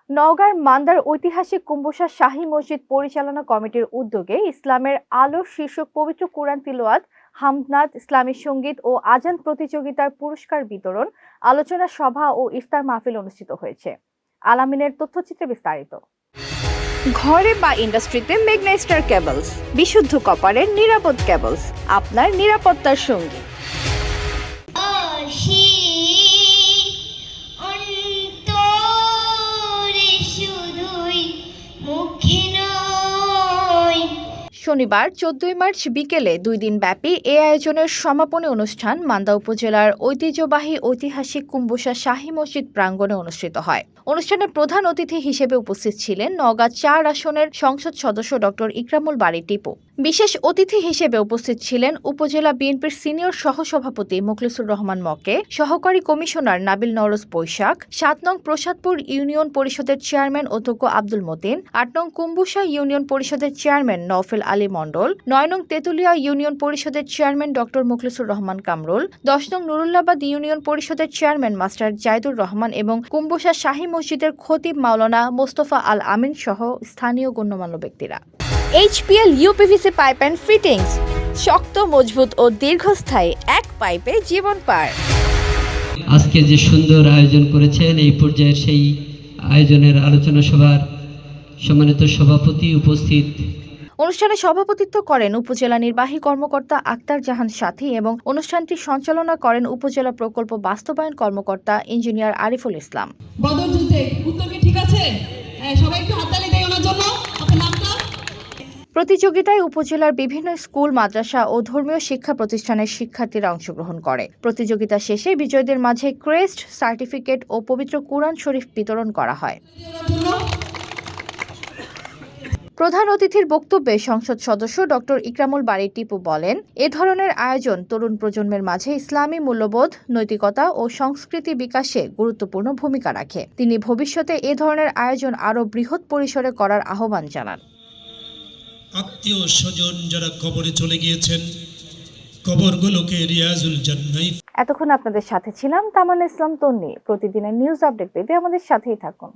নওগাঁর মান্দার ঐতিহাসিক কুম্বুসা শাহী মসজিদ পরিচালনা কমিটির উদ্যোগে ইসলামের আলো শীর্ষক পবিত্র কোরআন তিলাওয়াত, হামদনাদ, ইসলামী সঙ্গীত ও আজান প্রতিযোগিতার পুরস্কার বিতরণ, আলোচনা সভা ও ইফতার মাহফিল অনুষ্ঠিত হয়েছে। আলামিনের তথ্যচিত্রে বিস্তারিত। ঘরে বা ইন্ডাস্ট্রিতে মেঘনা স্টার কেবলস, বিশুদ্ধ কপারের নিরাপদ কেবলস, আপনার নিরাপত্তার সঙ্গী। শনিবার 14 মার্চ বিকেলে 2 দিন ব্যাপী এ আয়োজনের সমাপনী অনুষ্ঠান মান্দা উপজেলার ঐতিহ্যবাহী ঐতিহাসিক কুম্বুসা শাহী মসজিদ প্রাঙ্গণে অনুষ্ঠিত হয়। অনুষ্ঠানে প্রধান অতিথি হিসেবে উপস্থিত ছিলেন নওগাঁ 4 আসনের সংসদ সদস্য ডক্টর ইকরামুল বারী টিপু। বিশেষ অতিথি হিসেবে উপস্থিত ছিলেন উপজেলা বিএনপির সিনিয়র সহসভাপতি মোখলেসুর রহমান মকে, সহকারী কমিশনার নাবিল নওরোজ বৈশাখ, 7 নং প্রসাদপুর ইউনিয়ন পরিষদের চেয়ারম্যান অধ্যক্ষ আব্দুল মতিন, 8 নং কুম্বুসা ইউনিয়ন পরিষদের চেয়ারম্যান নওফেল আলী মণ্ডল, 9 নং তেতুলিয়া ইউনিয়ন পরিষদের চেয়ারম্যান ডক্টর মোখলেসুর রহমান কামরুল, 10 নং নুরুল্লাবাদ ইউনিয়ন পরিষদের চেয়ারম্যান মাস্টার জাইদুর রহমান এবং কুম্বুসা শাহী মসজিদের খতিব মাওলানা মোস্তফা আল আমিন সহ স্থানীয় গণ্যমান্য ব্যক্তিরা। HPL uPVC pipe and fittings, শক্ত, মজবুত ও দীর্ঘস্থায়ী, এক পাইপে জীবন পার। আজকে যে সুন্দর আয়োজন করেছেন, এই পর্যায়ের সেই আয়োজনের আলোচনা সভার সম্মানিত সভাপতি উপস্থিত। অনুষ্ঠানে সভাপতিত্ব করেন উপজেলা নির্বাহী কর্মকর্তা আক্তার জাহান সাথী এবং অনুষ্ঠানটি সঞ্চালনা করেন উপজেলা প্রকল্প বাস্তবায়ন কর্মকর্তা ইঞ্জিনিয়ার আরিফুল ইসলাম। বদর যুদ্ধে উদ্যোগে ঠিক আছে, সবাই একটু হাততালি দেয় ওনার জন্য। আপনার নামটা? প্রতিযোগিতায় উপজেলার বিভিন্ন স্কুল, মাদ্রাসা ও ধর্মীয় শিক্ষা প্রতিষ্ঠানের শিক্ষার্থীরা অংশগ্রহণ করে। প্রতিযোগিতা শেষে বিজয়ীদের মাঝে ক্রেস্ট, সার্টিফিকেট ও পবিত্র কুরআন শরীফ বিতরণ করা হয়। প্রধান অতিথির বক্তব্যে সংসদ সদস্য ডক্টর ইকরামুল বারী টিপু বলেন, এ ধরনের আয়োজন তরুণ প্রজন্মের মাঝে ইসলামী মূল্যবোধ, নৈতিকতা ও সংস্কৃতি বিকাশে গুরুত্বপূর্ণ ভূমিকা রাখে। তিনি ভবিষ্যতে এ ধরনের আয়োজন আরও বৃহৎ পরিসরে করার আহ্বান জানান। আত্মীয় স্বজন যারা কবরে চলে গিয়েছেন, কবরগুলোকে রিয়াজুল জান্নাহ। এতক্ষণ আপনাদের সাথে ছিলাম তামান্না ইসলাম তন্নি। প্রতিদিনের নিউজ আপডেট পেতে আমাদের সাথেই থাকুন।